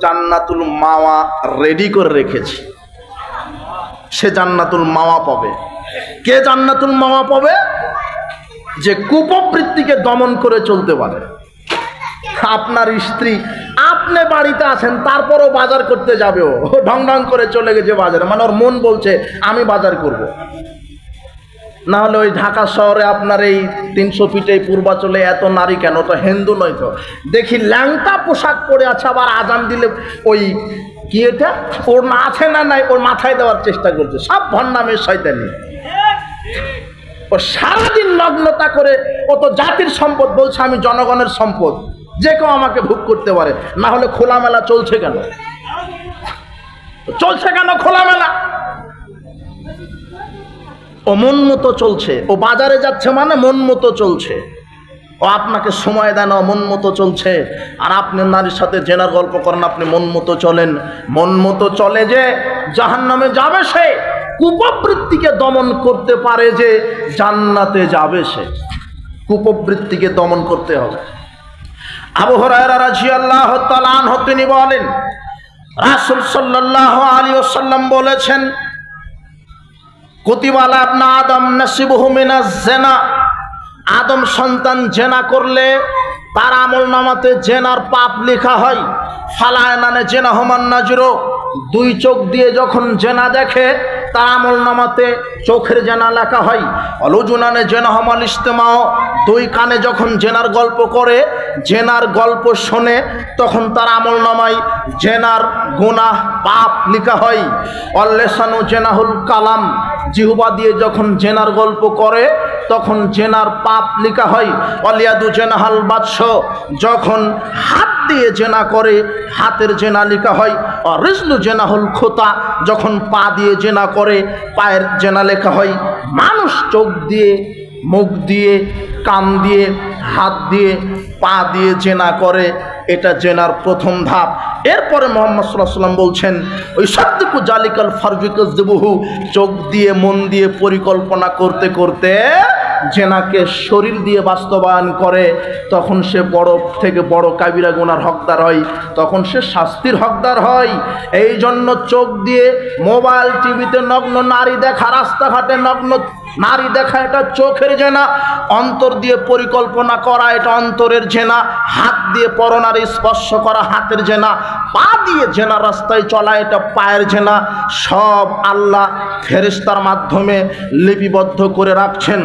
জান্নাতুল মাওয়া ready করে রেখেছি। সে জান্নাতুল মাওয়া পাবে। কে জান্নাতুল মাওয়া পাবে? যে কুপ্রবৃত্তিকে দমন করে চলতে পারে। আপনার স্ত্রী, আপনি বাড়িতে আছেন, তারপরও বাজার করতে যাবে, ও ঢং ঢং করে চলে গেছে বাজারে, মানে ওর মন বলছে আমি বাজার করব। না হলে ওই ঢাকা শহরে আপনার এই 300 ফিটে পূর্বাচলে এত নারী কেন? তো হিন্দু নয় তো, দেখি ল্যাংটা পোশাক পরে আছে, আবার আজান দিলে ওই কি এটা ওর না আছে না নাই ওর মাথায় দেওয়ার চেষ্টা করছে। সব ভণ্ডামের শয়তানি। ও সারাদিন নগ্নতা করে, ও তো জাতির সম্পদ বলছে আমি জনগণের সম্পদ, যে কেউ আমাকে ভোগ করতে পারে। না হলে খোলামেলা চলছে কেন? চলছে কেন খোলামেলা? ও মন মতো চলছে। ও বাজারে যাচ্ছে মানে মন মতো চলছে। ও আপনাকে সময় দেন, মন মতো চলছে। আর আপনি নারীর সাথে জেনার গল্প করেন, আপনি মন মতো চলেন। মন মতো চলে যে জাহান্নামে যাবে সে, কুপ্রবৃত্তিকে দমন করতে পারে যে জান্নাতে যাবে সে। কুপ্রবৃত্তিকে দমন করতে হবে। আবু হুরায়রা রাদিয়াল্লাহু তাআলা আনহু তিনি বলেন, রাসূল সাল্লাল্লাহু আলাইহি ওয়াসাল্লাম বলেছেন, কুতিবা আলা ইবনে আদম নাসিবুহু মিনাজ জিনা। আদম সন্তান জেনা করলে তার আমলনামাতে জেনার পাপ লেখা হয়। ফালায়নানে জেনা হুমান নাজরু, দুই চোখ দিয়ে যখন জেনা দেখে তার আমলনামাতে চোখের জেনা লেখা হয়। অলুজুনানে জেনা হুমাল ইস্তেমাও, দুই কানে যখন জেনার গল্প করে, জেনার গল্প শোনে, তখন তার আমলনামায় জেনার গুনাহ পাপ লেখা হয়। অল্লেসানু জেনাহুল কালাম, জিহ্বা দিয়ে যখন জেনার গল্প করে তখন জেনার পাপ লেখা হয়। অলিয়াদু জেনাহাল বাদশ, যখন হাত দিয়ে জেনা করে হাতের জেনা লেখা হয়। আর রিজলু জেনাহুল খোতা, যখন পা দিয়ে জেনা করে পায়ের জেনা লেখা হয়। মানুষ চোখ দিয়ে, মুখ দিয়ে, কান দিয়ে, হাত দিয়ে, পা দিয়ে জেনা করে, এটা জেনার প্রথম ধাপ। এরপরে মুহাম্মদ সাল্লাল্লাহু আলাইহি ওয়াসাল্লাম বলছেন, ওই সাদ্দিকু জালিকাল ফারজুকাযবুহু, চোখ দিয়ে মন দিয়ে পরিকল্পনা করতে করতে জেনাকে শরীর দিয়ে বাস্তবায়ন করে, তখন সে বড় থেকে বড় কাবিরা গুনার হকদার হয়, তখন সে শাস্তির হকদার হয়। এই জন্য চোখ দিয়ে মোবাইল টিভিতে নগ্ন নারী দেখা, রাস্তাঘাটে নগ্ন নারী দেখা, এটা চোখের জেনা। অন্তর দিয়ে পরিকল্পনা করা, এটা অন্তরের জেনা। হাত দিয়ে পরনারী স্পর্শ করা হাতের জেনা। পা দিয়ে জেনা রাস্তায় চলা, এটা পায়ের জেনা। সব আল্লাহ ফেরেশতার মাধ্যমে লিপিবদ্ধ করে রাখছেন।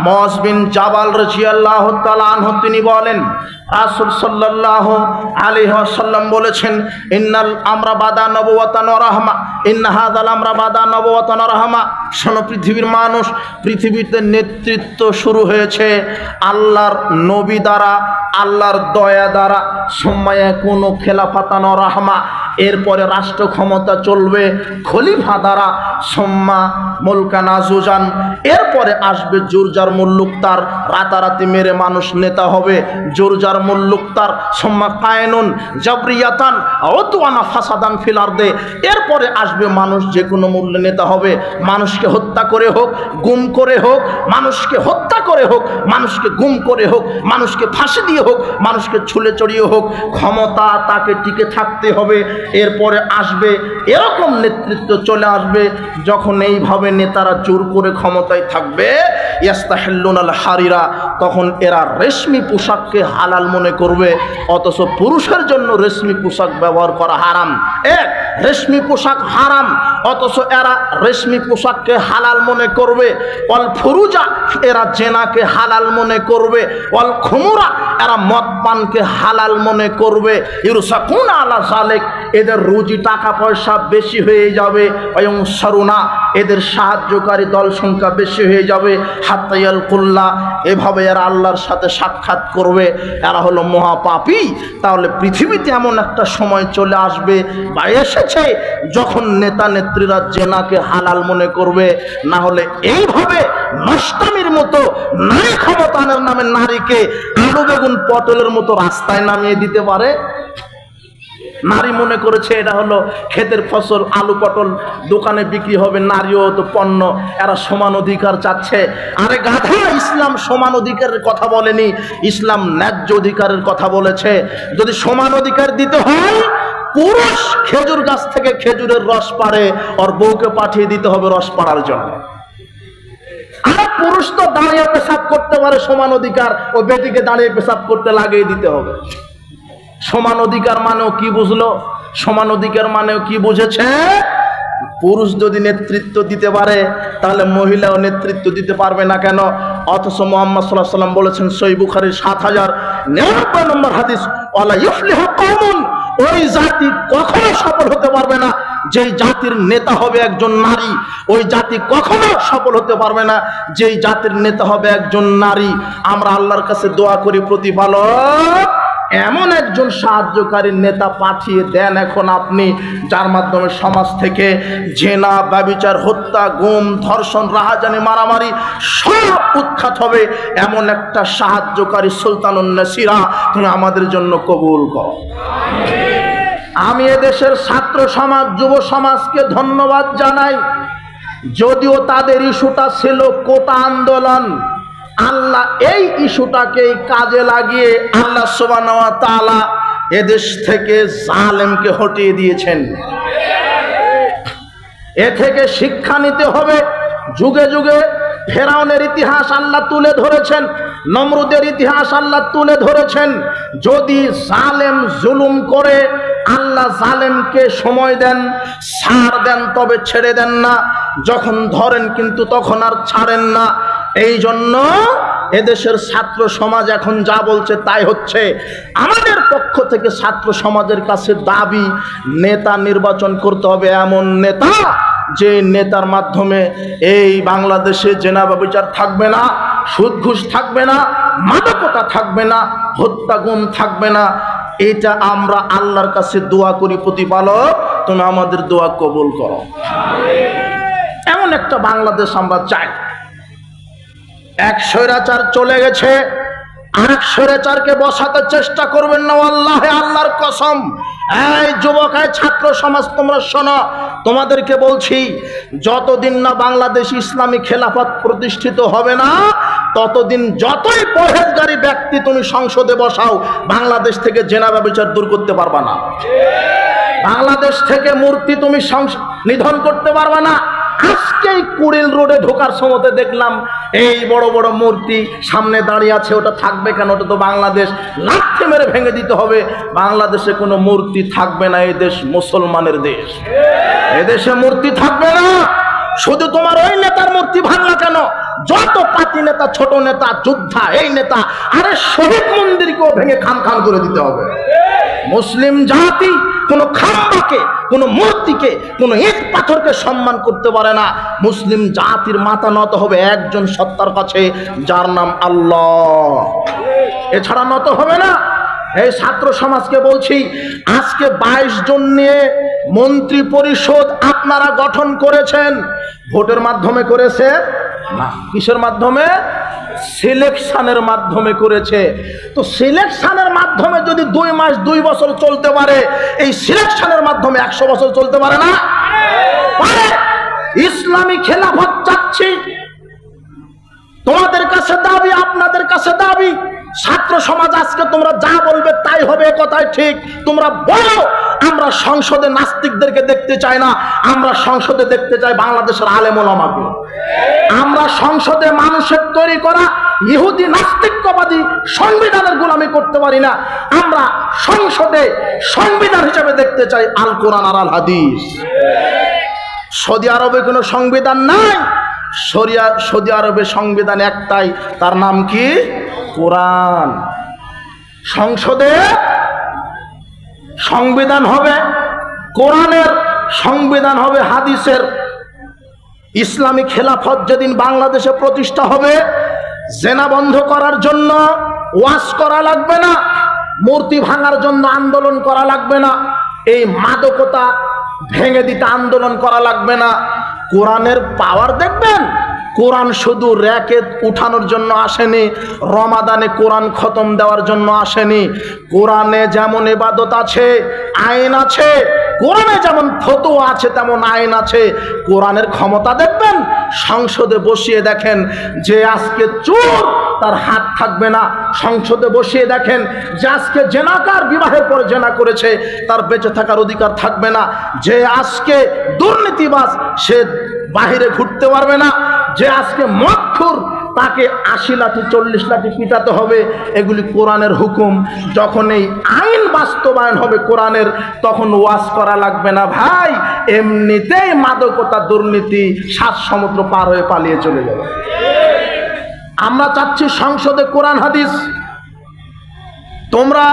মুআয বিন জাবাল রাদিয়াল্লাহু তাআলা আনহু তিনি বলেন, রাসূল সাল্লাল্লাহু আলাইহি ওয়াসাল্লাম বলেছেন, ইন্নাল আমরা বাদা নবুওয়াতান ওয়া রাহমা, ইন্না হাযাল আমরা বাদা নবুওয়াতান ওয়া রাহমা। শোনো পৃথিবীর মানুষ, পৃথিবীতে নেতৃত্ব শুরু হয়েছে আল্লাহর নবী দ্বারা, আল্লাহর দয়া দ্বারা। সম্মায়ে কোনো খেলাফাতান ওয়া রাহমা, এরপরে রাষ্ট্র ক্ষমতা চলবে খলিফা দ্বারা। সম্মা মুলকান আজুজান, এরপরে আসবে জুরজার মুল্লুকতার, রাতারাতি মেরে মানুষ নেতা হবে জুরজার মুল্লুকতার। সম্মা কায়নুন জাবরিয়াতান ওয়াতুয়ানা ফাসাদান ফিল আরদে, এরপরে আসবে মানুষ যে কোনো মূল্যে নেতা হবে। মানুষকে হত্যা করে হোক, গুম করে হোক, মানুষকে হত্যা করে হোক, মানুষকে গুম করে হোক, মানুষকে ফাঁসি দিয়ে হোক, মানুষকে ছুলে চড়িয়ে হোক, ক্ষমতা তাকে টিকে থাকতে হবে। এরপরে আসবে এরকম নেতৃত্ব চলে আসবে যখন এইভাবে নেতারা জোর করে ক্ষমতায় থাকবে, ইয়াস্তাহিল্লুনাল হারিরা, তখন এরা রেশমি পোশাককে হালাল মনে করবে, অথচ পুরুষের জন্য রেশমি পোশাক ব্যবহার করা হারাম। এক, রেশমি পোশাক হারাম, অথচ এরা রেশমি পোশাককে হালাল মনে করবে। অল ফুরুজা, এরা জেনাকে হালাল মনে করবে। অল খুমুরা, এরা মদ পানকে হালাল মনে করবে। ইরসাকুনা আলা যালিক, এদের রুজি টাকা পয়সা বেশি হয়ে যাবে। অয়ং সারুনা, এদের সাহায্যকারী দল সংখ্যা বেশি হয়ে যাবে। হাত্তায়াল কুল্লা, এভাবে এরা আল্লাহর সাথে সাক্ষাৎ করবে। এরা হলো মহাপাপী। তাহলে পৃথিবীতে এমন একটা সময় চলে আসবে বা এসেছে যখন নেতা নেত্রীরা জেনাকে হালাল মনে করবে। না হলে এইভাবে নষ্টামির মতো নারী ক্ষমতায়নের নামে নারীকে আলু বেগুন পটলের মতো রাস্তায় নামিয়ে দিতে পারে। নারী মনে করেছে এটা হলো ক্ষেতের ফসল, আলু পটল দোকানে বিক্রি হবে, নারীও তো পণ্য, এরা সমান অধিকার চাচ্ছে। আরে গাধা, ইসলাম সমান অধিকারের কথা বলেনি, ইসলাম ন্যায্য অধিকারের কথা বলেছে। যদি সমান অধিকার দিতে হয় পুরুষ খেজুর গাছ থেকে খেজুরের রস পাড়ে, ওর বউকে পাঠিয়ে দিতে হবে রস পাড়ার জন্য। আর পুরুষ তো দাঁড়িয়ে পেশাব করতে পারে, সমান অধিকার, ও বেটিকে দাঁড়িয়ে পেশাব করতে লাগিয়ে দিতে হবে। সমান অধিকার মানেও কি বুঝলো? সমান অধিকার মানেও কি বুঝেছে? পুরুষ যদি নেতৃত্ব দিতে পারে তাহলে মহিলাও নেতৃত্ব দিতে পারবে না কেন? অথচ মুহাম্মদ সাল্লাল্লাহু আলাইহি ওয়াসাল্লাম বলেছেন সহিহ বুখারীর ৭০৯৯ নম্বর হাদিস, ওয়ালা ইফলিহু কওমুন, ওই জাতি কখনো সফল হতে পারবে না যেই জাতির নেতা হবে একজন নারী। ওই জাতি কখনো সফল হতে পারবে না যেই জাতির নেতা হবে একজন নারী। আমরা আল্লাহর কাছে দোয়া করি, প্রতিপালক এমন একজন সাহায্যকারী নেতা পাঠিয়ে দেন এখন আপনি, যার মাধ্যমে সমাজ থেকে জেনা, ব্যভিচার, হত্যা, গুম, ধর্ষণ, রাহাজানি, মারামারি সব উৎখাত হবে। এমন একটা সাহায্যকারী সুলতানুন নাসিরা তুমি আমাদের জন্য কবুল করো। আমি এদেশের ছাত্র সমাজ, যুব সমাজকে ধন্যবাদ জানাই। যদিও তাদের ইস্যুটা ছিল কোটা আন্দোলন, আল্লাহ এই ইস্যুটাকে কাজে লাগিয়ে আল্লাহ সুবহানাহু ওয়া তাআলা এদেশ থেকে জালেমকে হটিয়ে দিয়েছেন। এ থেকে শিক্ষা নিতে হবে। যুগে যুগে ফেরাউনের ইতিহাস আল্লাহ তুলে ধরেছেন, নমরুদের ইতিহাস আল্লাহ তুলে ধরেছেন। যদি জালেম জুলুম করে আল্লাহ জালেমকে সময় দেন, ছাড় দেন, তবে ছেড়ে দেন না। যখন ধরেন কিন্তু তখন আর ছাড়েন না। এই জন্য এদেশের ছাত্র সমাজ এখন যা বলছে তাই হচ্ছে। আমাদের পক্ষ থেকে ছাত্র সমাজের কাছে দাবি, নেতা নির্বাচন করতে হবে, এমন নেতা যে নেতার মাধ্যমে এই বাংলাদেশে জেনা ব্যভিচার থাকবে না, সুদ ঘুষ থাকবে না, মাদকতা থাকবে না, হত্যা গুম থাকবে না। এটা আমরা আল্লাহর কাছে দোয়া করি, প্রতিপালক তুমি আমাদের দোয়া কবুল করো। এমন একটা বাংলাদেশ আমরা চাই। এক স্বৈরাচার চলে গেছে, আরেক স্বৈরাচারকে বসাতে চেষ্টা করবেন না, আল্লাহে আল্লাহর কসম। এই যুবক, এই ছাত্র সমাজ তোমরা শোনো, তোমাদেরকে বলছি, যতদিন না বাংলাদেশ ইসলামী খেলাফত প্রতিষ্ঠিত হবে না, ততদিন যতই পরহেজগারী ব্যক্তি তুমি সংসদে বসাও, বাংলাদেশ থেকে জেনা ব্যভিচার দূর করতে পারবা না। বাংলাদেশ থেকে মূর্তি তুমি নিধন করতে পারবা না। আজকেই কুড়িল রোডে ঢোকার সময়তে দেখলাম এই বড় বড় মূর্তি সামনে দাঁড়িয়ে আছে। ওটা থাকবে কেন? ওটা তো বাংলাদেশ, লাথি মেরে ভেঙে দিতে হবে। বাংলাদেশে কোনো মূর্তি থাকবে না। এই দেশ মুসলমানের দেশ, এদেশে মূর্তি থাকবে না। শুধু তোমার ওই নেতার মূর্তি ভাঙলা কেন? যত পাতি নেতা, ছোট নেতা, যোদ্ধা, এই নেতা, আরে শহীদ মন্দিরকেও ভেঙে খান খান করে দিতে হবে। মুসলিম জাতি কোনো খাম্বাকে, কোনো মূর্তিকে, কোনো ইট পাথরকে সম্মান করতে পারে না। মুসলিম জাতির মাথা নত হবে একজন সত্তার কাছে, যার নাম আল্লাহ। এছাড়া নত হবে না। এই ছাত্র সমাজকে বলছি, আজকে 22 জন নিয়ে মন্ত্রী পরিষদ আপনারা গঠন করেছেন। ভোটের মাধ্যমে করেছে না, কিসের মাধ্যমে? সিলেকশনের মাধ্যমে করেছে। তো সিলেকশনের মাধ্যমে যদি 2 মাস 2 বছর চলতে পারে, এই সিলেকশনের মাধ্যমে 100 বছর চলতে পারে না? পারে। ইসলামী খেলাফত চাচ্ছি, তোমাদের কাছে দাবি, আপনাদের কাছে দাবি। ছাত্র সমাজ আজকে তোমরা যা বলবে তাই হবে, কথাই ঠিক। তোমরা বলো, আমরা সংসদে নাস্তিকদেরকে দেখতে চাই না, আমরা সংসদে দেখতে চাই বাংলাদেশের আলেম ওলামাকে। আমরা সংসদে মানুষের তৈরি করা ইহুদি নাস্তিকবাদী সংবিধানের গোলামি করতে পারি না। আমরা সংসদে সংবিধান হিসেবে দেখতে চাই আল কোরআন আর আল হাদিস। সৌদি আরবে কোনো সংবিধান নাই। সৌদি আরবে সংবিধান একটাই, তার নাম কি? কোরআন। সংসদে সংবিধান হবে কোরআনের, সংবিধান হবে হাদিসের। ইসলামী খেলাফত যেদিন বাংলাদেশে প্রতিষ্ঠা হবে, জেনা বন্ধ করার জন্য ওয়াজ করা লাগবে না, মূর্তি ভাঙার জন্য আন্দোলন করা লাগবে না, এই মাদকতা ভেঙে দিতে আন্দোলন করা লাগবে না। কোরআনের পাওয়ার দেখবেন। কোরআন শুধু র্যাকেট উঠানোর জন্য আসেনি, রমাদানে কোরআন খতম দেওয়ার জন্য আসেনি। কোরআনে যেমন ইবাদত আছে, আইন আছে, কোরআনে যেমন ফতোয়া আছে তেমন আইন আছে। কোরআনের ক্ষমতা দেখবেন, সংসদে বসিয়ে দেখেন যে আজকে চোর তার হাত থাকবে না। সংসদে বসিয়ে দেখেন যে আজকে জেনাকার বিবাহের পরে জেনা করেছে তার বেঁচে থাকার অধিকার থাকবে না। যে আজকে দুর্নীতিবাজ সে বাহিরে ঘুরতে পারবে না। যে আজকে মদখোর তাকে 80 লাঠি 40 লাঠি পিটাতে হবে। এগুলি কোরআনের হুকুম। যখন এই আইন বাস্তবায়ন হবে কোরআনের, তখন ওয়াজ করা লাগবে না ভাই। এমনিতেই মাদকতা দুর্নীতি 7 সমুদ্র পার হয়ে পালিয়ে চলে যাবে। আমরা চাচ্ছি সংসদে কোরআন হাদিস। তোমরা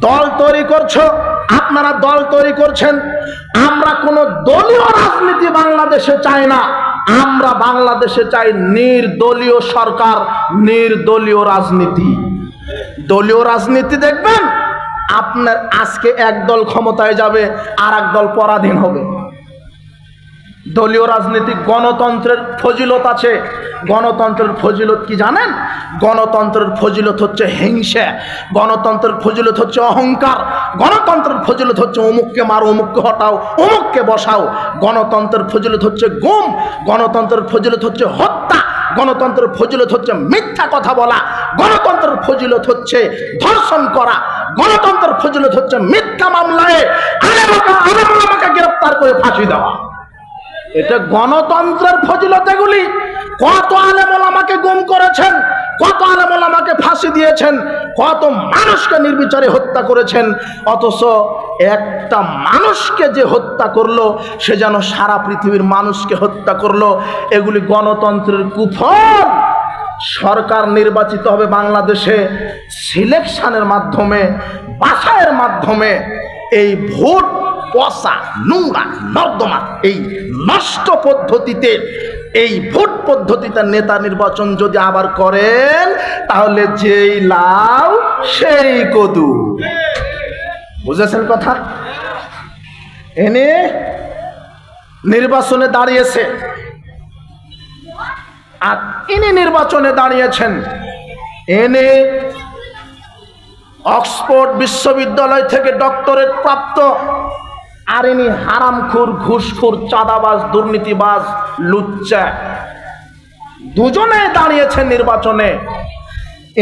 দল তৈরি করছো, আপনারা দল তৈরি করছেন। আমরা কোনো দলীয় রাজনীতি বাংলাদেশে চাই না। আমরা বাংলাদেশে চাই নির্দলীয় সরকার, নির্দলীয় রাজনীতি। দলীয় রাজনীতি দেখবেন আপনার আজকে এক দল ক্ষমতায় যাবে আর এক দল পরাধীন হবে। দলীয় রাজনীতি গণতন্ত্রের ফজিলত আছে। গণতন্ত্রের ফজিলত কি জানেন? গণতন্ত্রের ফজিলত হচ্ছে হিংসা, গণতন্ত্রের ফজিলত হচ্ছে অহংকার, গণতন্ত্রের ফজিলত হচ্ছে অমুককে মারো, অমুককে হটাও, অমুককে বসাও। গণতন্ত্রের ফজিলত হচ্ছে গুম, গণতন্ত্রের ফজিলত হচ্ছে হত্যা, গণতন্ত্রের ফজিলত হচ্ছে মিথ্যা কথা বলা, গণতন্ত্রের ফজিলত হচ্ছে ধর্ষণ করা, গণতন্ত্রের ফজিলত হচ্ছে মিথ্যা মামলায় আলেমকে গ্রেফতার করে ফাঁসি দেওয়া। এটা গণতন্ত্রের ফজিলত। এগুলি কত আলেম ওলামাকে গুম করেছেন, কত আলেম ওলামাকে ফাঁসি দিয়েছেন, কত মানুষকে নির্বিচারে হত্যা করেছেন। অথচ একটা মানুষকে যে হত্যা করলো সে যেন সারা পৃথিবীর মানুষকে হত্যা করলো। এগুলি গণতন্ত্রের কুফল। সরকার নির্বাচিত হবে বাংলাদেশে সিলেকশনের মাধ্যমে, বাছাইয়ের মাধ্যমে। এই ভোট পচা নোংরা নর্দমা, এই নষ্ট পদ্ধতিতে, এই ভোট পদ্ধতিতে নেতা নির্বাচন যদি আবার করেন তাহলে যেই লাউ সেই কদু। বুঝেছেন কথা? এনে নির্বাচনে দাঁড়িয়েছে আর ইনি নির্বাচনে দাঁড়িয়েছেন। এনে অক্সফোর্ড বিশ্ববিদ্যালয় থেকে ডক্টরেট প্রাপ্ত, আর ইনি হারামখোর, ঘুষখোর, চাঁদাবাজ, দুর্নীতিবাজ, লুচ্চা। দুজনে দাঁড়িয়েছেন নির্বাচনে।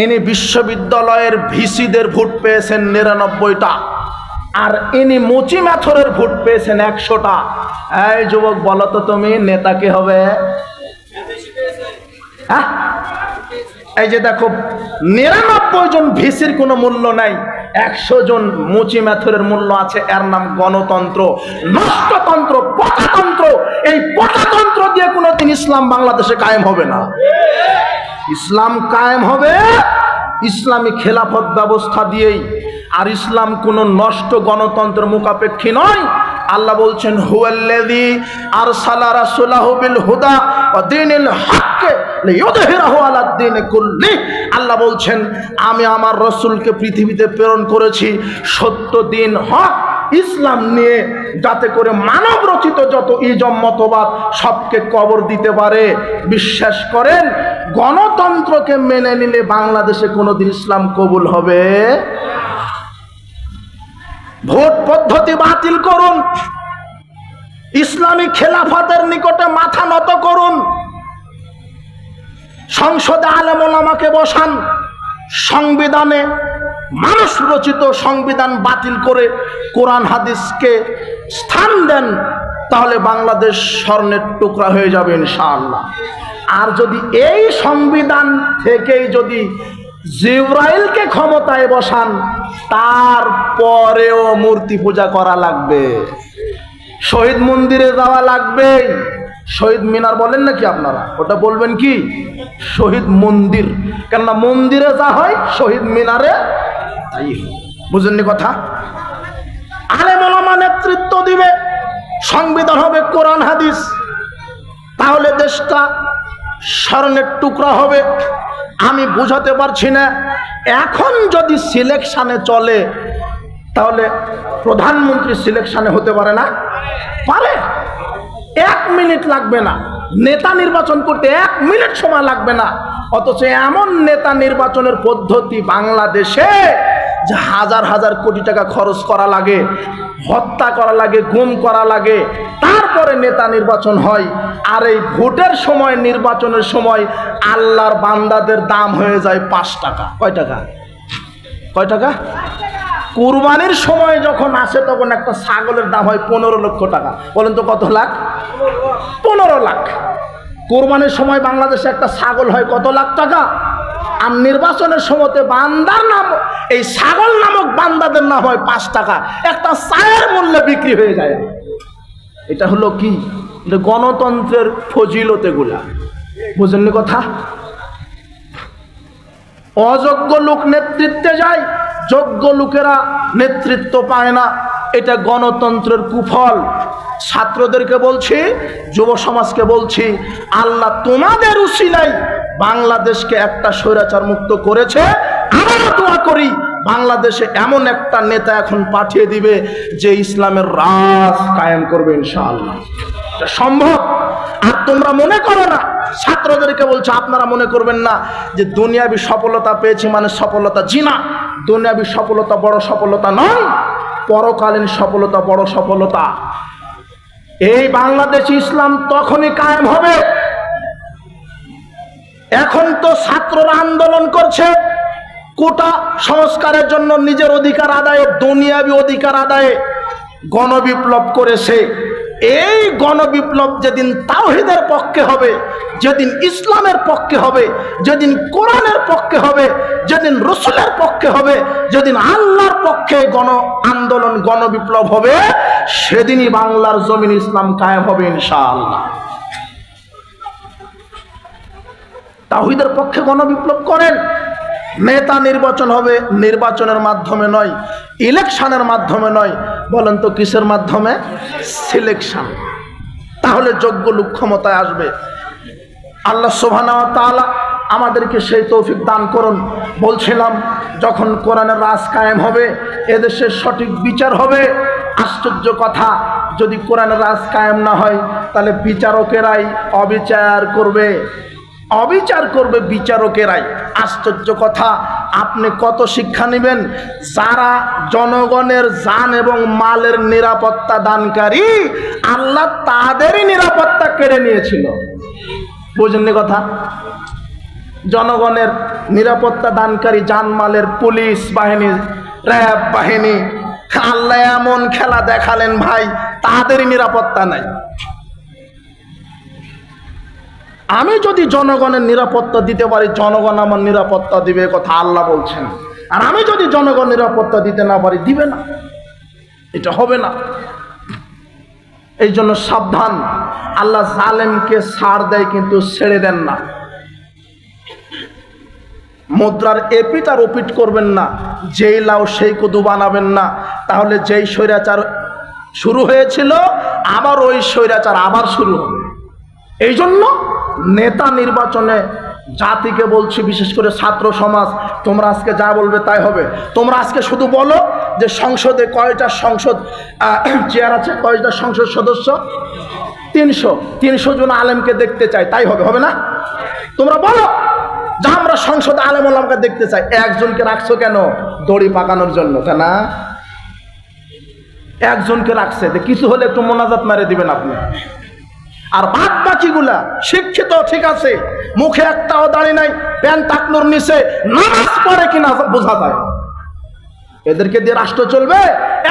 ইনি বিশ্ববিদ্যালয়ের ভিসিদের ভোট পেয়েছেন 99টা, আর ইনি মুচি মেথরের ভোট পেয়েছেন 100টা। এই যুবক বলো তো তুমি নেতা কে হবে? হ্যাঁ, এই যে দেখো 99 জন ভিসির কোনো মূল্য নাই, 100 জন মুচি মেথরের মূল্য আছে। এর নাম গণতন্ত্র। নষ্টতন্ত্র, পটাতন্ত্র। এই পটাতন্ত্র দিয়ে কোনোদিন ইসলাম বাংলাদেশে কায়েম হবে না। ইসলাম কায়েম হবে ইসলামী খেলাফত ব্যবস্থা দিয়েই। আর ইসলাম কোনো নষ্ট গণতন্ত্রের মুখাপেক্ষী নয়। আল্লাহ বলছেন হুয়াল্লাযী আরসালা রাসূলাহু বিল হুদা ওয়া দীনিল হক লিইয়ুযহিরাহু আলাদ দীনি কুল্লি। আল্লাহ বলছেন আমি আমার রাসূলকে পৃথিবীতে প্রেরণ করেছি সত্য দিন হক ইসলাম নিয়ে, যাতে করে মানব রচিত যত ইজম মতবাদ সবকে কবর দিতে পারে। বিশ্বাস করেন গণতন্ত্রকে মেনে নিলে বাংলাদেশে কোনোদিন ইসলাম কবুল হবে? ভোট পদ্ধতি বাতিল করুন, ইসলামী খেলাফতের নিকটে মাথা নত করুন, সংসদে আলেম ওলামাকে বসান, সংবিধানে মানুষ রচিত সংবিধান বাতিল করে কোরআন হাদিসকে স্থান দেন, তাহলে বাংলাদেশ স্বর্ণের টুকরা হয়ে যাবে ইনশাআল্লাহ। আর যদি এই সংবিধান থেকেই যদি জিবরাইলকে ক্ষমতায় বসান, তারপরেও মূর্তি পূজা করা লাগবে, শহীদ মন্দিরে যাওয়া লাগবে। শহীদ মিনার বলেন নাকি আপনারা? ওটা বলবেন কি শহীদ মন্দির, কেননা মন্দিরে যা হয় শহীদ মিনারে তাই। বুঝেননি কথা? আলেম ওলামা নেতৃত্ব দিবে, সংবিধান হবে কোরআন হাদিস, তাহলে দেশটা স্বর্ণের টুকরা হবে। আমি বুঝাতে পারছি না। এখন যদি সিলেকশনে চলে তাহলে প্রধানমন্ত্রী সিলেকশনে হতে পারে না? পারে। 1 মিনিট লাগবে না নেতা নির্বাচন করতে, 1 মিনিট সময় লাগবে না। অথচ এমন নেতা নির্বাচনের পদ্ধতি বাংলাদেশে যে হাজার হাজার কোটি টাকা খরচ করা লাগে। হত্যা করা লাগে, গুম করা লাগে, তারপরে নেতা নির্বাচন হয়। আর এই ভোটের সময়, নির্বাচনের সময় আল্লাহর বান্দাদের দাম হয়ে যায় 5 টাকা। কয় টাকা? কয় টাকা? কুরবানির সময় যখন আসে তখন একটা ছাগলের দাম হয় 15 লক্ষ টাকা। বলেন তো কত লাখ? 15 লাখ। কুরবানির সময় বাংলাদেশে একটা ছাগল হয় কত লাখ টাকা? আর নির্বাচনের সময়তে বান্দার নাম, এই ছাগল নামক বান্দাদের নাম হয় 5 টাকা। একটা চায়ের মূল্যে বিক্রি হয়ে যায়। এটা হলো কি? গণতন্ত্রের ফজিলত। এগুলা বুঝেননি কথা? অযোগ্য লোক নেতৃত্বে যায়, যোগ্য লোকেরা নেতৃত্ব পায় না। এটা গণতন্ত্রের কুফল। ছাত্রদেরকে বলছি, যুব সমাজকে বলছি, আল্লাহ তোমাদের উসিলায় বাংলাদেশকে একটা স্বৈরাচার মুক্ত করেছে। আমরা দোয়া করি বাংলাদেশে এমন একটা নেতা এখন পাঠিয়ে দিবে যে ইসলামের রাজ কায়েম করবে ইনশাআল্লাহ। এটা সম্ভব। আর তোমরা মনে করো না, ছাত্রদেরকে বলছো, আপনারা মনে করবেন না যে দুনিয়াবি সফলতা পেয়েছি মানে সফলতা। জি না, দুনিয়াবি সফলতা বড় সফলতা নয়, পরকালীন সফলতা বড় সফলতা। এই বাংলাদেশ ইসলাম তখনই কায়েম হবে। এখন তো ছাত্ররা আন্দোলন করছে কোটা সংস্কারের জন্য, নিজের অধিকার আদায়ে, দুনিয়াবি অধিকার আদায়ে গণবিপ্লব করেছে। এই গণবিপ্লব যেদিন তাওহীদের পক্ষে হবে, যেদিন ইসলামের পক্ষে হবে, যেদিন কোরআনের পক্ষে হবে, যেদিন রাসূলের পক্ষে হবে, যেদিন আল্লাহর পক্ষে গণ আন্দোলন, গণবিপ্লব হবে, সেদিনই বাংলার জমিন ইসলাম কায়েম হবে ইনশাআল্লাহ। তাওহীদের পক্ষে গণবিপ্লব করেন। নেতা নির্বাচন হবে নির্বাচনের মাধ্যমে নয়, ইলেকশনের মাধ্যমে নয়। বলেন তো কিসের মাধ্যমে? সিলেকশন। তাহলে যোগ্য লোক ক্ষমতায় আসবে। আল্লাহ সুবহানাহু ওয়া তাআলা আমাদেরকে সেই তৌফিক দান করুন। বলছিলাম, যখন কোরআনের রাজ কায়েম হবে, এদেশের সঠিক বিচার হবে। আশ্চর্য কথা, যদি কোরআনের রাজ কায়েম না হয় তাহলে বিচারকেরাই অবিচার করবে, অবিচার করবে বিচারকেরাই। আশ্চর্য কথা। আপনি কত শিক্ষা নেবেন? যারা জনগণের জান এবং মালের নিরাপত্তা দানকারী, আল্লাহ তাদেরই নিরাপত্তা কেড়ে নিয়েছিল। বুঝেননি কথা? জনগণের নিরাপত্তা দানকারী জানমালের পুলিশ বাহিনী, র্যাব বাহিনী, আল্লাহ এমন খেলা দেখালেন ভাই, তাদেরই নিরাপত্তা নাই। আমি যদি জনগণের নিরাপত্তা দিতে পারি, জনগণ আমার নিরাপত্তা দিবে, কথা আল্লাহ বলছেন। আর আমি যদি জনগণ নিরাপত্তা দিতে না পারি, দিবে না, এটা হবে না। এই জন্য সাবধান। আল্লাহ জালেমকে ছাড় দেয় কিন্তু ছেড়ে দেন না। মুদ্রার এপিট আর ওপিট করবেন না, যেই লাউ সেই কদু বানাবেন না। তাহলে যেই স্বৈরাচার শুরু হয়েছিল, আবার ওই স্বৈরাচার আবার শুরু হবে। এই জন্য নেতা নির্বাচনে জাতিকে বলছি, বিশেষ করে ছাত্র সমাজ, তোমরা আজকে যা বলবে তাই হবে। তোমরা আজকে শুধু বলো যে সংসদে কয়টা সংসদ চেয়ার আছে, কয়টা সংসদ সদস্য? 300 জন আলেমকে দেখতে চাই, তাই হবে, হবে না? তোমরা বলো যে আমরা সংসদে আলেম ওলামাকে দেখতে চাই। একজনকে রাখছো কেন? দড়ি পাকানোর জন্য, তাই না? একজনকে রাখছে, কিছু হলে একটু মোনাজাত মেরে দিবেন আপনি। আর বাদ বাকিগুলা শিক্ষিত, ঠিক আছে, মুখে একটাও দাড়ি নাই, প্যান্ট টাকনুর নিচে, নামাজ পড়ে কিনা বোঝা যায়। এদেরকে দিয়ে রাষ্ট্র চলবে?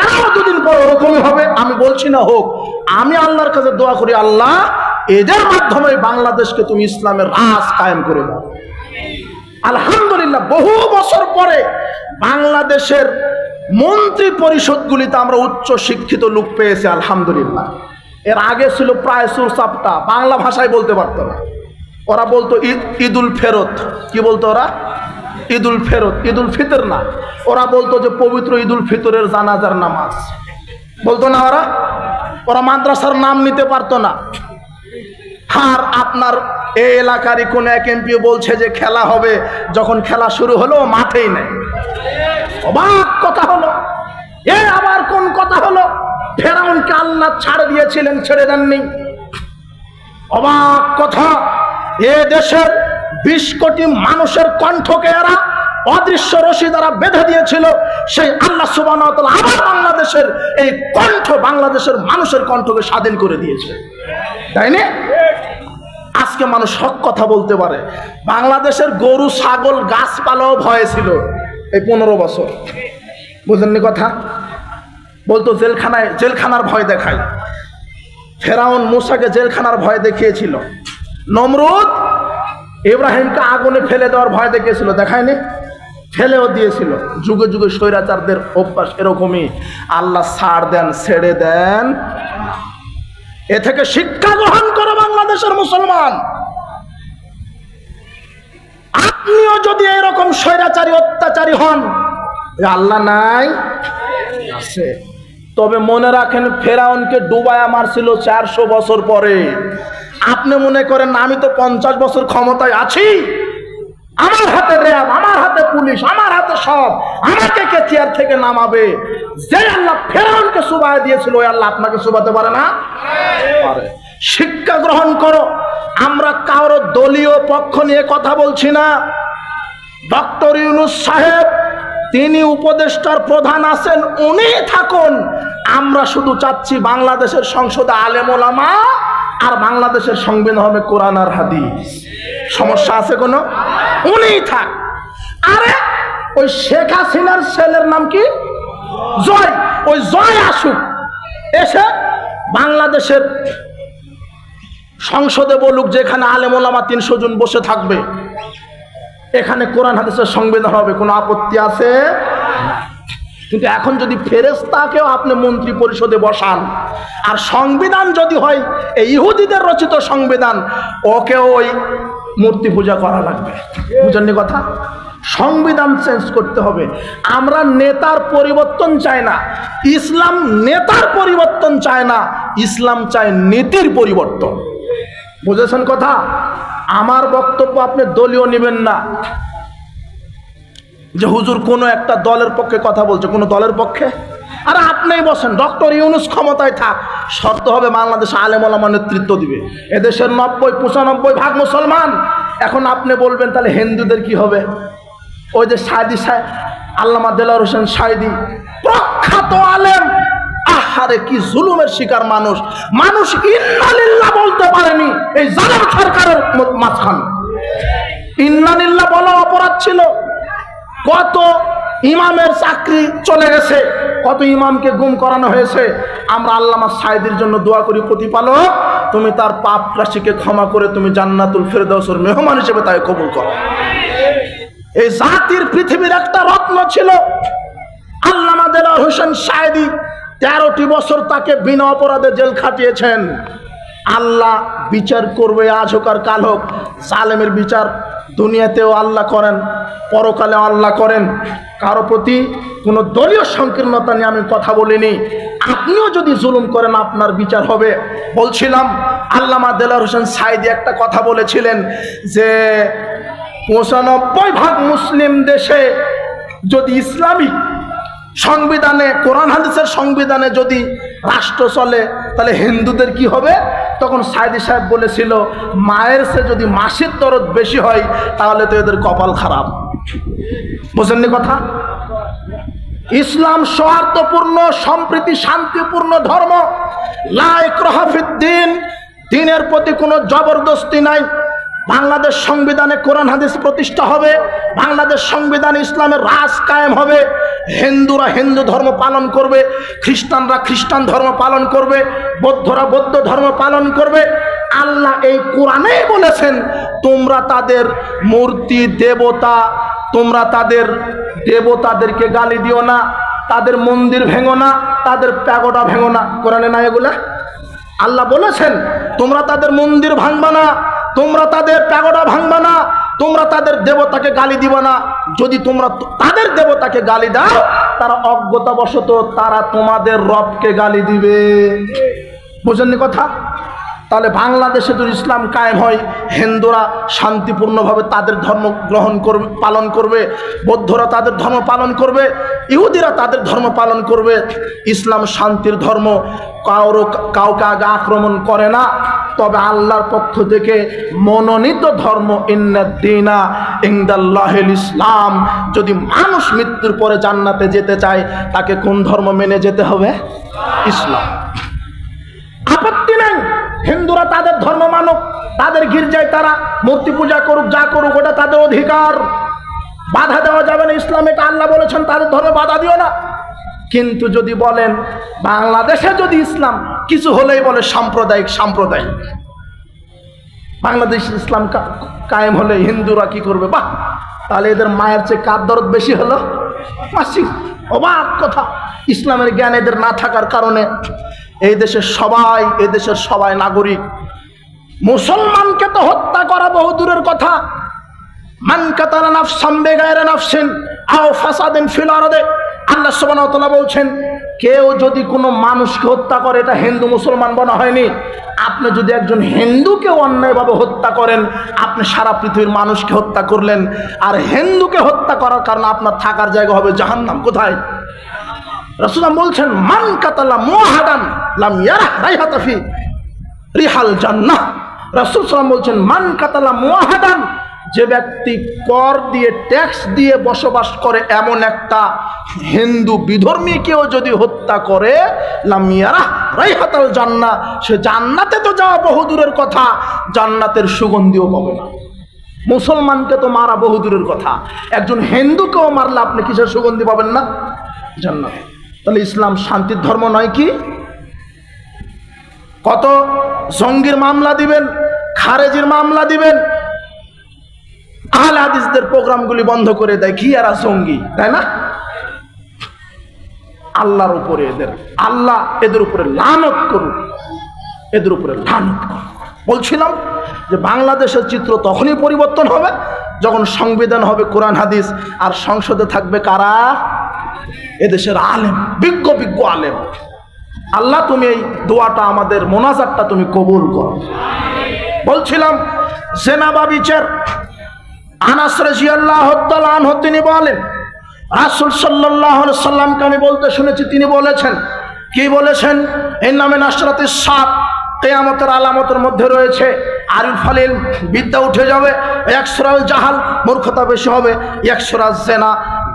এরাও দুদিন পর ওরকমই হবে। আমি বলছি না হোক, আমি আল্লাহর কাছে দোয়া করি, আল্লাহ এদের মাধ্যমে বাংলাদেশকে তুমি ইসলামের রাজ কায়েম করে দাও। আলহামদুলিল্লাহ, বহু বছর পরে বাংলাদেশের মন্ত্রী পরিষদগুলিতে আমরা উচ্চ শিক্ষিত লোক পেয়েছি, আলহামদুলিল্লাহ। এর আগে ছিল প্রায় সুরসাপটা, বাংলা ভাষায় বলতে পারত না। ওরা বলতো ঈদুল ফেরত। কি বলতো ওরা? ঈদুল ফেরত, ঈদুল ফিতর না। ওরা বলতো যে পবিত্র ঈদুল ফিতরের জানাজার নামাজ বলতো না ওরা। ওরা মাদ্রাসার নাম নিতে পারতো না। আর আপনার এই এলাকারই কোন এক এমপি বলছে যে খেলা হবে, যখন খেলা শুরু হলো মাঠেই নেই। অবাক কথা হলো। এ আবার কোন কথা হলো? ফেরাউনকে আল্লাহ ছাড় দিয়েছিলেন, ছেড়ে দেননি। অবাক কথা। এ দেশের 20 কোটি মানুষের কণ্ঠকে এরা অদৃশ্য রশি দ্বারা বেঁধে দিয়েছিল। সেই আল্লাহ সুবহানাহু ওয়া তাআলা আবার বাংলাদেশের এই কণ্ঠ, বাংলাদেশের মানুষের কণ্ঠকে স্বাধীন করে দিয়েছে, তাই না? আজকে মানুষ হক কথা বলতে পারে। বাংলাদেশের গরু, ছাগল, গাছপালাও ভয়ে ছিল এই 15 বছর, বুঝলেননি কথা? বলতো জেলখানার ভয় দেখায়। ফেরাউন মুসাকে জেলখানার ভয় দেখিয়েছিল, নমরুদ ইব্রাহিমকে আগুনে ফেলে দেওয়ার ভয় দেখিয়েছিল, দেখায়নি? ফেলেও দিয়েছিল। যুগে যুগে স্বৈরাচারদের অভ্যাস এরকমই, আল্লাহ ছাড় দেন, ছেড়ে দেন। এ থেকে শিক্ষা গ্রহণ করো বাংলাদেশের মুসলমান। আপনিও যদি এরকম স্বৈরাচারী, অত্যাচারী হন, আল্লাহ নাই? আছে। তবে মনে রাখেন, ফেরাউনকে ডুবায়া মারছিল 400 বছর পরে। আপনি মনে করেন আমি তো 50 বছর ক্ষমতায় আছি, আমার হাতে র্যাব, আমার হাতে পুলিশ, আমার হাতে সব, আমাকে কে চেয়ার থেকে নামাবে? যে আল্লাহ ফেরাউনকে সুবাহ দিয়েছিল ওই আল্লাহ আপনাকে সুবাতে পারে না? পারে। শিক্ষা গ্রহণ করো। আমরা কারো দলীয় পক্ষ নিয়ে কথা বলছি না। ডক্টর ইউনূস সাহেব তিনি উপদেষ্টার প্রধান আছেন, উনি থাকুন। আমরা শুধু চাচ্ছি বাংলাদেশের সংসদে আলেম ওলামা আর বাংলাদেশের সংবিধান হবে কোরআন আর হাদিস। সমস্যা আছে কোনো? উনিই থাক। আরে ওই শেখ হাসিনার ছেলের নাম কি? জয়। ওই জয় আসুক, এসে বাংলাদেশের সংসদে বলুক যেখানে আলেম ওলামা 300 জন বসে থাকবে, এখানে কোরআন হাদিসের সংবিধান হবে। কোনো আপত্তি আছে? কিন্তু এখন যদি ফেরেশতাকেও আপনি মন্ত্রী পরিষদে বসান, আর সংবিধান যদি হয় এই ইহুদিদের রচিত সংবিধান, ওকেও ওই মূর্তি পূজা করা লাগবে। বুঝেননি কথা? সংবিধান চেঞ্জ করতে হবে। আমরা নেতার পরিবর্তন চাই না, ইসলাম নেতার পরিবর্তন চায় না, ইসলাম চায় নীতির পরিবর্তন। বুঝেছেন কথা? আমার বক্তব্য আপনি দলীয় নেবেন না, যে হুজুর কোনো একটা দলের পক্ষে কথা বলছে, কোনো দলের পক্ষে। আর আপনিই বসেন, ডক্টর ইউনূস ক্ষমতায় থাক, শর্ত হবে বাংলাদেশ আলেম ওলামা নেতৃত্ব দিবে। এদেশের 90-95 ভাগ মুসলমান। এখন আপনি বলবেন তাহলে হিন্দুদের কি হবে? ওই যে সাইদি সাহেব, আল্লামা দেলোয়ার হোসেন সাইদি, প্রখ্যাত আলেম, আহারে কি জুলুমের শিকার মানুষ। মানুষ ইন্না লিল্লাহ বলতে পারেনি এই জালেম সরকারের মাঝখানে। ইন্না লিল্লাহ বলা অপরাধ ছিল। কত ইমামের চাকরি চলে গেছে, কত ইমামকে গুম করানো হয়েছে। আমরা আল্লামা সাইদির জন্য দোয়া করি, প্রতিপালক তুমি তার পাপ রাশিকে ক্ষমা করে তুমি জান্নাতুল ফেরদাউসের মেহমান হিসেবে তাকে কবুল করো। এই জাতির পৃথিবীর একটা রত্ন ছিল আল্লামা দেলোয়ার হোসেন সাইদি। 13টি বছর তাকে বিনা অপরাধে জেল খাটিয়েছেন। আল্লাহ বিচার করবে, আজ হোক আর কাল হোক। জালেমের বিচার দুনিয়াতেও আল্লাহ করেন, পরকালেও আল্লাহ করেন। কারো প্রতি কোনো দলীয় সংকীর্ণতা নিয়ে আমি কথা বলিনি। আপনিও যদি জুলুম করেন আপনার বিচার হবে। বলছিলাম আল্লামা দেলোয়ার হোসেন সাইদি একটা কথা বলেছিলেন যে 95 ভাগ মুসলিম দেশে যদি ইসলামিক সংবিধানে, কোরআন হাদিসের সংবিধানে যদি রাষ্ট্র চলে তাহলে হিন্দুদের কি হবে? তখন সাইদি সাহেব বলেছিল মায়ের সে যদি মাসির দরদ বেশি হয় তাহলে তো এদের কপাল খারাপ। বুঝেননি কথা? ইসলাম সৌহার্দ্যপূর্ণ, সম্প্রীতি, শান্তিপূর্ণ ধর্ম। লা ইকরাহা ফিদ্দিন, দ্বীনের প্রতি কোনো জবরদস্তি নাই। বাংলাদেশ সংবিধানে কোরআন হাদিস প্রতিষ্ঠা হবে, বাংলাদেশ সংবিধানে ইসলামের রাজ কায়েম হবে। হিন্দুরা হিন্দু ধর্ম পালন করবে, খ্রিস্টানরা খ্রিস্টান ধর্ম পালন করবে, বৌদ্ধরা বৌদ্ধ ধর্ম পালন করবে। আল্লাহ এই কোরআনেই বলেছেন তোমরা তাদের মূর্তি দেবতা, তোমরা তাদের দেবতাদেরকে গালি দিও না, তাদের মন্দির ভেঙো না, তাদের প্যাগোডা ভেঙো না। কোরআনে না এগুলা? আল্লাহ বলেছেন তোমরা তাদের মন্দির ভাঙবা না, তোমরা তাদের প্যাগোডা ভাঙবা না, তোমরা তাদের দেবতাকে গালি দিবা না। যদি তোমরা তাদের দেবতাকে গালি দাও, তারা অজ্ঞতাবশত তারা তোমাদের রবকে গালি দিবে। বুঝেননি কথা? তাহলে বাংলাদেশে যদি ইসলাম কায়েম হয়, হিন্দুরা শান্তিপূর্ণভাবে তাদের ধর্ম গ্রহণ করবে, পালন করবে, বৌদ্ধরা তাদের ধর্ম পালন করবে, ইহুদিরা তাদের ধর্ম পালন করবে। ইসলাম শান্তির ধর্ম, কাউকে আগে আক্রমণ করে না। তবে আল্লাহর পক্ষ থেকে মনোনীত ধর্ম ইন্নাদ-দীনা ইনদাল্লাহিল ইসলাম। যদি মানুষ মৃত্যুর পরে জান্নাতে যেতে চায় তাকে কোন ধর্ম মেনে যেতে হবে? ইসলাম। আপত্তি নেই, হিন্দুরা তাদের ধর্ম মানুক, তাদের গির্জায় তারা মূর্তি পূজা করুক, যা করুক, ওটা তাদের অধিকার, বাধা দেওয়া যাবে না। ইসলাম এটা আল্লাহ বলেছেন, তাদের ধর্মে বাধা দিও না। কিন্তু যদি বলেন বাংলাদেশে যদি ইসলাম কিছু হলেই বলে সাম্প্রদায়িক, বাংলাদেশ ইসলাম কায়েম হলে হিন্দুরা কি করবে? বাহ, তাহলে এদের মায়ের চেয়ে কার দরদ বেশি হলো? মাসিক অবাক কথা। ইসলামের জ্ঞান এদের না থাকার কারণে এই দেশের সবাই নাগরিক। মুসলমানকে তো হত্যা করা বহু দূরের কথা। মান কাতালা নাফসাম বিগাইরি নাফসিন আও ফাসাদিন ফিল আরদি, আল্লাহ সুবহানাহু ওয়া তাআলা বলছেন, কেউ যদি কোনো মানুষকে হত্যা করে, এটা হিন্দু মুসলমান বলা হয়নি। আপনি যদি একজন হিন্দুকে অন্যায়ভাবে হত্যা করেন, আপনি সারা পৃথিবীর মানুষকে হত্যা করলেন। আর হিন্দুকে হত্যা করার কারণে আপনার থাকার জায়গা হবে জাহান্নাম। কোথায়? রাসূলুল্লাহ বলছেন, মান কাতালা মুআহাদান লাম ইয়ারাহ রাইহাতা ফি রিহাল জান্নাহ। রাসূল সাল্লাল্লাহু আলাইহি ওয়াসাল্লাম বলছেন, মান কাতালা মুআহাদান, যে ব্যক্তি কর দিয়ে, ট্যাক্স দিয়ে বসবাস করে এমন একটা হিন্দু বিধর্মীকেও যদি হত্যা করে, লাম ইয়ারাহ রাইহাতাল জান্নাহ, সে জান্নাতে তো যাওয়া বহু দূরের কথা, জান্নাতের সুগন্ধিও পাবে না। মুসলমানকে তো মারা বহু দূরের কথা, একজন হিন্দুকেও মারলে আপনি কিসের সুগন্ধি পাবেন না? জান্নাত। তাহলে ইসলাম শান্তির ধর্ম নয় কি? কত জঙ্গির মামলা দিবেন, খারেজির মামলা দিবেন, আহলে হাদিসদের প্রোগ্রামগুলি বন্ধ করে দেয়, কি এরা জঙ্গি, তাই না? আল্লাহর উপরে আল্লাহ এদের উপরে লানত করুন, এদের উপরে লানত করুন। বলছিলাম যে বাংলাদেশের চিত্র তখনই পরিবর্তন হবে যখন সংবিধান হবে কোরআন হাদিস, আর সংসদে থাকবে কারা? এদেশের আলেম, বিজ্ঞ আলেম। আল্লাহ তুমি এই দোয়াটা, আমাদের মোনাজাতটা তুমি কবুল করো। বলছিলাম জেনা বা বিচার, আনাস রাদিয়াল্লাহু তাআলা আনহু তিনি বলেন, রাসূল সাল্লাল্লাহু আলাইহি সাল্লামকে আমি বলতে শুনেছি, তিনি বলেছেন, কি বলেছেন? এর নামে নাসরাতিস সাত, কিয়ামতের আলামতের মধ্যে রয়েছে আরিল ফালিল, বিদ্যা উঠে যাবে, একসরাল জাহাল, মূর্খতা বেশি হবে, একসরাল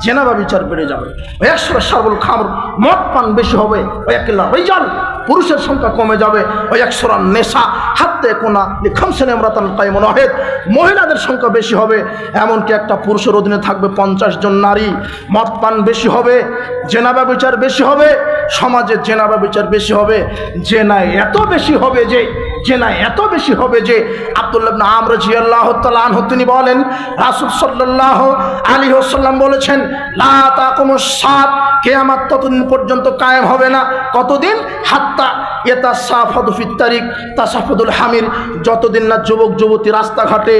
জেনা বা বিচার বেড়ে যাবে, একসরা শারবুল খামর, মদ পান বেশি হবে, একলা রিজাল, পুরুষের সংখ্যা কমে যাবে, একসরা নেশা হাত্তে কোনা লিখামসেন ইমরাতান কায়মুন ওয়াহিদ, মহিলাদের সংখ্যা বেশি হবে, এমনকি একটা পুরুষের অধীনে থাকবে 50 জন নারী, মদ পান বেশি হবে, জেনা বা বিচার বেশি হবে, সমাজে জেনা বা বিচার বেশি হবে, জেনা এত বেশি হবে যে আব্দুল্লাহ ইবনে আমর রাদিয়াল্লাহু তাআলা আনহু তিনি বলেন, রাসূল সাল্লাল্লাহু আলাইহি ওয়াসাল্লাম বলেছেন, লা তাকুমুস সাত, কিয়ামত ততদিন পর্যন্ত কায়েম হবে না। কতদিন? হাত্তা ইয়াতাসাফাদু ফিত তারিক তাসাফাদুল হামির, যতদিন না যুবক যুবতী রাস্তাঘাটে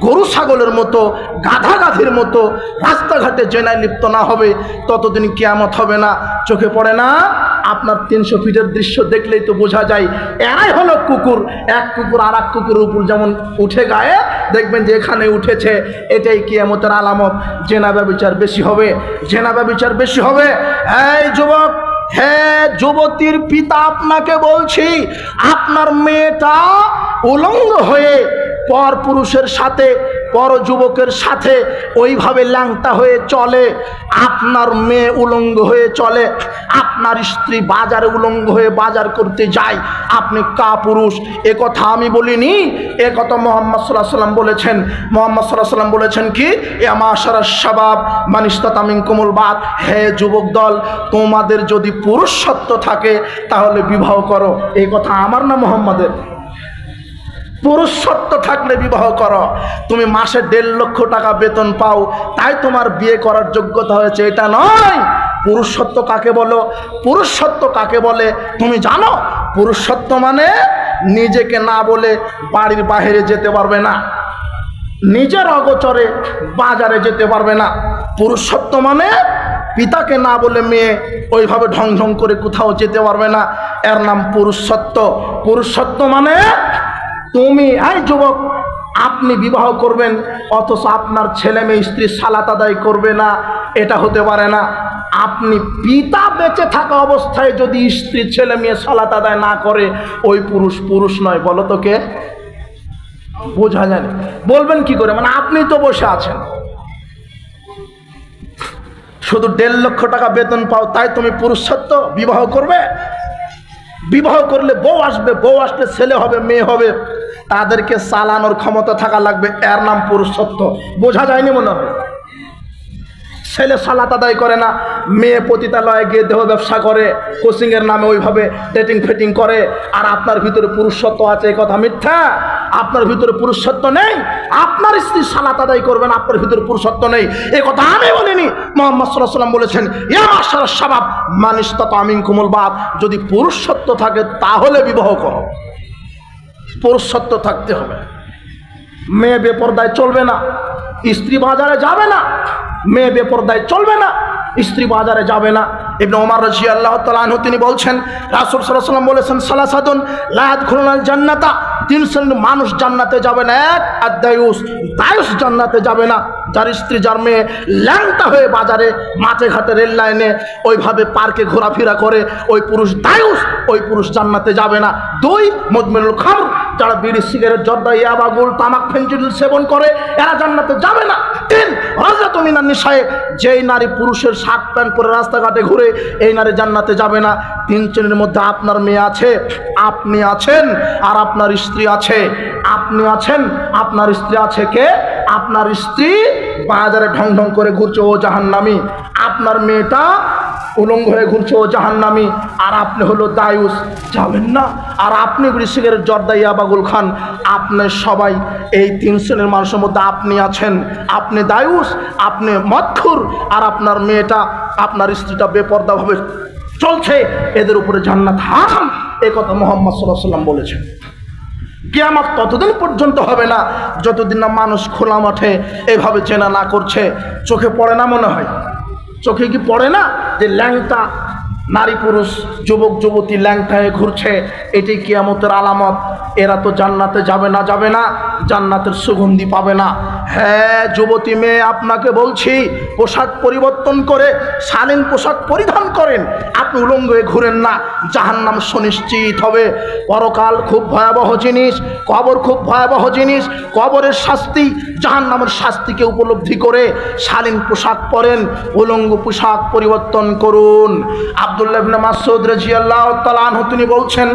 গরু ছাগলের মতো, গাধা গাধির মতো রাস্তাঘাটে জেনায় লিপ্ত না হবে, ততদিন কিয়ামত হবে না। চোখে পড়ে না? আপনার 300 ফিটের দৃশ্য দেখলেই তো বোঝা যায় এরাই হলো কুকুর। এক কুকুর আর এক কুকুরের উপর যেমন উঠে গায়ে, দেখবেন যে এখানে উঠেছে, এটাই কিয়ামতের আলামত। জেনা ব্যভিচার বেশি হবে, এই যুবক, হে যুবতীর পিতা, আপনাকে বলছি, আপনার মেয়েটা উলঙ্গ হয়ে পর পুরুষের সাথে, পর যুবকের সাথে ওইভাবে ল্যাংটা হয়ে চলে, আপনার মেয়ে উলঙ্গ হয়ে চলে, আপনার স্ত্রী বাজারে উলঙ্গ হয়ে বাজার করতে যায়, আপনি কাপুরুষ। এ কথা আমি বলিনি, এ কথা মুহাম্মদ সাল্লাল্লাহু আলাইহি ওয়াসাল্লাম বলেছেন। মুহাম্মদ সাল্লাল্লাহু আলাইহি ওয়াসাল্লাম বলেছেন কি? ইয়া মাশারাশ শাবাব মান ইসতাতা মিনকুমুল বাত, হে যুবক দল, তোমাদের যদি পুরুষত্ব থাকে তাহলে বিবাহ করো। এই কথা আমার না মুহাম্মাদের? পুরুষত্ব থাকলে বিবাহ করো। তুমি মাসে 1.5 লক্ষ টাকা বেতন পাও তাই তোমার বিয়ে করার যোগ্যতা হয়েছে, এটা নয়। পুরুষত্ব কাকে বলে তুমি জানো? পুরুষত্ব মানে নিজেকে না বলে বাড়ির বাইরে যেতে পারবে না, নিজের অগোচরে বাজারে যেতে পারবে না। পুরুষত্ব মানে পিতাকে না বলে মেয়ে ওইভাবে ঢং ঢং করে কোথাও যেতে পারবে না, এর নাম পুরুষত্ব মানে তুমি, এই যুবক, আপনি বিবাহ করবেন অথচ আপনার ছেলে মেয়ে স্ত্রী সালাত আদায় করবে না, এটা হতে পারে না। আপনি পিতা বেঁচে থাকা অবস্থায় যদি স্ত্রী ছেলে মেয়ে সালাত আদায় না করে ওই পুরুষ পুরুষ নয়। বলো তো কে? বোঝা যায় না। বলবেন কি করে? মানে আপনি তো বসে আছেন, শুধু 1.5 লক্ষ টাকা বেতন পাও তাই তুমি পুরুষত্ব? বিবাহ করবে? বিবাহ করলে বউ আসবে, বউ আসলে ছেলে হবে মেয়ে হবে, তাদেরকে চালানোর ক্ষমতা থাকা লাগবে, এর নাম পুরুষত্ব। বোঝা যায়নি মনে হয়? ছেলে সালাত আদায় করে না, মেয়ে পতিতালয়ে গিয়ে দেহ ব্যবসা করে, কোচিংয়ের নামে ওইভাবে ডেটিং ফেটিং করে, আর আপনার ভিতরে পুরুষত্ব আছে, এই কথা মিথ্যা। আপনার ভিতরে পুরুষত্ব নেই। আপনার স্ত্রী সালাত আদায় করবেন, আপনার ভিতরে পুরুষত্ব নেই, এই কথা আমি বলিনি। মুহাম্মদ সাল্লাল্লাহু আলাইহি ওয়াসাল্লাম বলেছেন, ইয়া মাশারাশ শাবাব মান ইসতাতা মিনকুমুল বাত, যদি পুরুষত্ব থাকে তাহলে বিবাহ করো। পুরুষত্ব থাকতে হবে। মেয়ে বেপরদায় চলবে না, স্ত্রী বাজারে যাবে না। মেয়ে বেপরদায় চলবে না, স্ত্রী বাজারে যাবে না। ইবনে ওমর রাদিয়াল্লাহু তাআলা আনহু তিনি বলছেন, রাসূল সাল্লাল্লাহু আলাইহি ওয়াসাল্লাম বলেছেন, সালাসাতুন লা ইয়াদখুলুনাল জান্নাতা, 3 শ্রেণীর মানুষ জান্নাতে যাবে না। এক, আদ-দায়ুস, দায়ুস জান্নাতে যাবে না, যার স্ত্রী যার মেয়ে ল্যাংটা হয়ে বাজারে মাঠে ঘাটে রেল লাইনে ওইভাবে পার্কে ঘোরাফেরা করে, ওই পুরুষ দায়ুস, ওই পুরুষ জান্নাতে যাবে না। 2, মুদমিনুল খামর, যারা বিড়ি সিগারেট জর্দা ইয়াবা গুল তামাক ফেনজিডিল সেবন করে, এরা জান্নাতে যাবে না। 3, রাজরাতু মিনান নিসায়ে, যেই নারী পুরুষের শার্ট প্যান্ট পরে রাস্তাঘাটে ঘুরে, এই নারী জান্নাতে যাবে না। 3 শ্রেণীর মধ্যে আপনার মেয়ে আছে, আপনি আছেন, আর আপনার স্ত্রী আছে। আপনি আছেন, আপনার স্ত্রী আছে। কে? আপনার স্ত্রী বাজারে ঢং ঢং করে ঘুরছে, ও জাহান্নামী। আপনার মেয়েটা উলঙ্গ হয়ে ঘুরছে, ও জাহান্নামী। আর আপনি হলো দায়ুস, যাবেন না। আর আপনি বিড়ি সিগারেট জর্দা ইয়াবাগুল খান, আপনি সবাই এই 3 শ্রেণীর মানুষের মধ্যে আপনি আছেন। আপনি দায়ুস, আপনি মদখুর, আর আপনার মেয়েটা, আপনার স্ত্রীটা বেপরদাভাবে চলছে, এদের উপরে জান্নাত হারাম। এই কথা মুহাম্মদ সাল্লাল্লাহু আলাইহি ওয়াসাল্লাম বলেছেন। কিয়ামত ততদিন পর্যন্ত হবে না যতদিন না মানুষ খোলা মাঠে এভাবে চেনা না করছে। চোখে পড়ে না মনে হয়? চোখে কি পড়ে না যে ল্যাংটা নারী পুরুষ যুবক যুবতী ল্যাংটা হয়ে ঘুরছে? এটি কিয়ামতের আলামত। এরা তো জান্নাতে যাবে না, যাবে না, জান্নাতের সুগন্ধি পাবে না। হ্যাঁ যুবতী মেয়ে, আপনাকে বলছি, পোশাক পরিবর্তন করে শালীন পোশাক পরিধান করেন, আপনি উলঙ্গ হয়ে ঘুরেন না, জাহান্নাম সুনিশ্চিত হবে। পরকাল খুব ভয়াবহ জিনিস, কবর খুব ভয়াবহ জিনিস। কবরের শাস্তি, জাহান্নামের শাস্তিকে উপলব্ধি করে শালীন পোশাক পরেন, উলঙ্গ পোশাক পরিবর্তন করুন। আব্দুল্লাহ ইবনে মাসউদ রাদিয়াল্লাহু তাআলা আনহু তিনি বলছেন,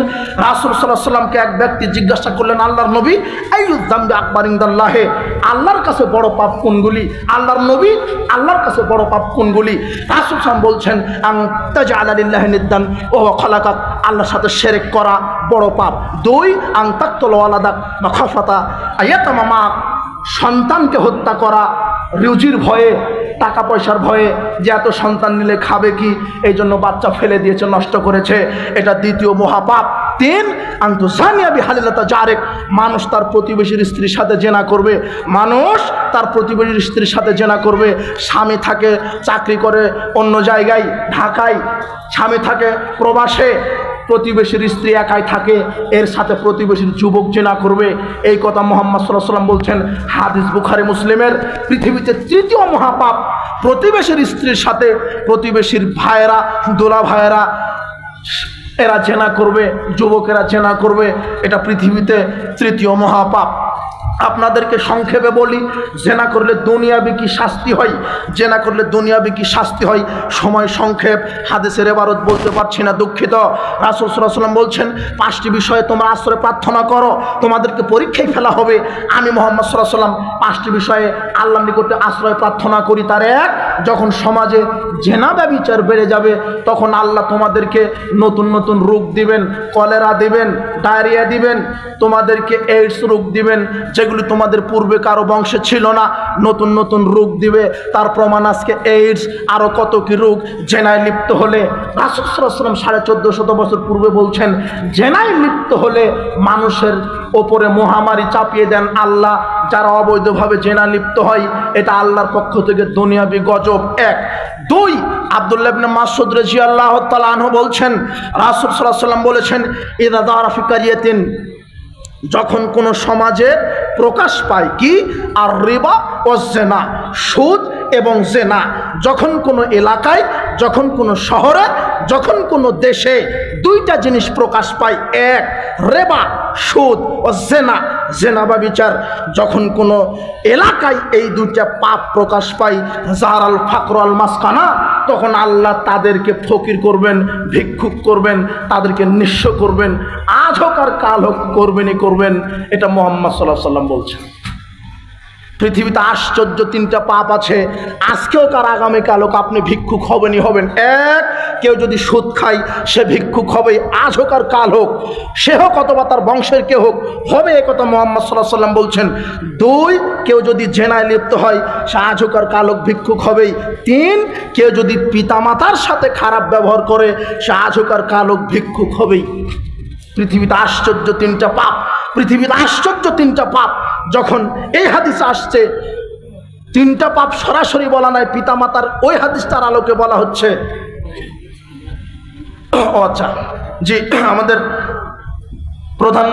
রাসূল সাল্লাল্লাহু আলাইহি ওয়াসাল্লামকে এক ব্যক্তি জিজ্ঞাসা করলেন, আল্লাহর নবী, আইয়ুয যামবি আকবার ইনদাল্লাহি, আল্লাহর কাছে বড় পাপ কোনগুলি? আল্লাহর নবী, আল্লাহর কাছে বড় পাপ কোনগুলি? রাসূল সাল্লাল্লাহু বলছেন, আন তাজআলা লিল্লাহি নিদ্দান ওয়া হুয়া খালাকাক, আল্লাহর সাথে শিরক করা বড় পাপ। 2, আন তাকতুল ওয়ালাদাক মাখাফাতা আয়াতামামা, সন্তানকে হত্যা করা রুজির ভয়ে, টাকা পয়সার ভয়ে, যে এত সন্তান নিলে খাবে কি, এই জন্য বাচ্চা ফেলে দিয়েছে, নষ্ট করেছে, এটা দ্বিতীয় মহাপাপ। 3, আনতুজানিয়া বিহালিলাতা জারেক, মানুষ তার প্রতিবেশীর স্ত্রীর সাথে জেনা করবে। মানুষ তার প্রতিবেশীর স্ত্রীর সাথে জেনা করবে। স্বামী থাকে চাকরি করে অন্য জায়গায়, ঢাকায়, স্বামী থাকে প্রবাসে, প্রতিবেশীর স্ত্রী একাই থাকে, এর সাথে প্রতিবেশীর যুবক জেনা করবে। এই কথা মুহাম্মদ সাল্লাল্লাহু আলাইহি ওয়াসাল্লাম বলছেন, হাদিস বুখারী মুসলিমের। পৃথিবীতে 3য় মহাপাপ, প্রতিবেশীর স্ত্রীর সাথে প্রতিবেশীর ভাইয়েরা, দোলা ভাইয়েরা, এরা জেনা করবে, যুবকেরা জেনা করবে। এটা পৃথিবীতে 3য় মহাপাপ। আপনাদেরকে সংক্ষেপে বলি, জেনা করলে দুনিয়াবি কি শাস্তি হয়, জেনা করলে দুনিয়াবি কি শাস্তি হয়। সময় সংক্ষেপ, হাদিসের ইবারত বলতে পারছি না, দুঃখিত। রাসূল সাল্লাল্লাহু আলাইহি ওয়াসাল্লাম বলছেন, 5টি বিষয়ে তোমরা আশ্রয় প্রার্থনা করো, তোমাদেরকে পরীক্ষায় ফেলা হবে। আমি মুহাম্মদ সাল্লাল্লাহু আলাইহি ওয়াসাল্লাম 5টি বিষয়ে আল্লাহর নিকটে আশ্রয় প্রার্থনা করি। তার 1, যখন সমাজে জেনা ব্যভিচার বেড়ে যাবে, তখন আল্লাহ তোমাদেরকে নতুন নতুন রোগ দিবেন, কলেরা দিবেন, ডায়রিয়া দিবেন, তোমাদেরকে এইডস রোগ দিবেন, যেগুলি তোমাদের পূর্বে কারো বংশে ছিল না, নতুন নতুন রোগ দিবে। তার প্রমাণ আজকে এইডস, আরো কত কি রোগ। জেনায় লিপ্ত হলে, রাসূল সাল্লাল্লাহু আলাইহি ওয়াসাল্লাম 1450 বছর পূর্বে বলছেন, জেনায় লিপ্ত হলে মানুষের ওপরে মহামারী চাপিয়ে দেন আল্লাহ। যারা অবৈধভাবে জেনা লিপ্ত হয়, এটা আল্লাহর পক্ষ থেকে দুনিয়াবি গজব। 1, 2, আব্দুল্লাহ ইবনে মাসউদ রাদিয়াল্লাহু তাআলা আনহু বলছেন, রাসূল সাল্লাল্লাহু আলাইহি ওয়াসাল্লাম বলেছেন, ইযা যারা ফি কারিয়াতিন, যখন কোনো সমাজে প্রকাশ পায় কি, আর রিবা ও জেনা, সুদ এবং জেনা যখন কোনো এলাকায়, যখন কোনো শহরে, যখন কোনো দেশে দুইটা জিনিস প্রকাশ পায়, এক রেবা সুদ ও জেনা, জেনা বা বিচার, যখন কোনো এলাকায় এই দুইটা পাপ প্রকাশ পায়, জাহারাল ফাকর আল মাসকানা, তখন আল্লাহ তাদেরকে ফকির করবেন, ভিক্ষুক করবেন, তাদেরকে নিঃস্ব করবেন, আজ হোক আর কাল হোক করবেনই করবেন। এটা মুহাম্মদ সাল্লাল্লাহু আলাইহি ওয়াসাল্লাম বলছেন। পৃথিবীতে আশ্চর্য তিনটা পাপ আছে, আজকেও কার আগামীকাল হোক আপনি ভিক্ষুক হবেনই হবেন। এক, কেউ যদি সুদ খায় সে ভিক্ষুক হবে, আজ হোক আর কাল হোক, সে হোক অথবা তার বংশের কেউ হোক, হবে, একথা মুহাম্মদ সাল্লাল্লাহু আলাইহি ওয়াসাল্লাম বলছেন। দুই, কেউ যদি জেনায় লিপ্ত হয় সে আজ হোক আর কাল হোক ভিক্ষুক হবেই। তিন, কেউ যদি পিতামাতার সাথে খারাপ ব্যবহার করে সে আজ হোক আর কাল হোক ভিক্ষুক হবেই। পৃথিবীতে আশ্চর্য তিনটা পাপ, পৃথিবীতে আশ্চর্য তিনটা পাপ। যখন এই হাদিস আসছে, তিনটা পাপ সরাসরি বলা নাই, পিতামাতার ওই হাদিসটার আলোকে বলা হচ্ছে। ও আচ্ছা, জি, আমাদের প্রধান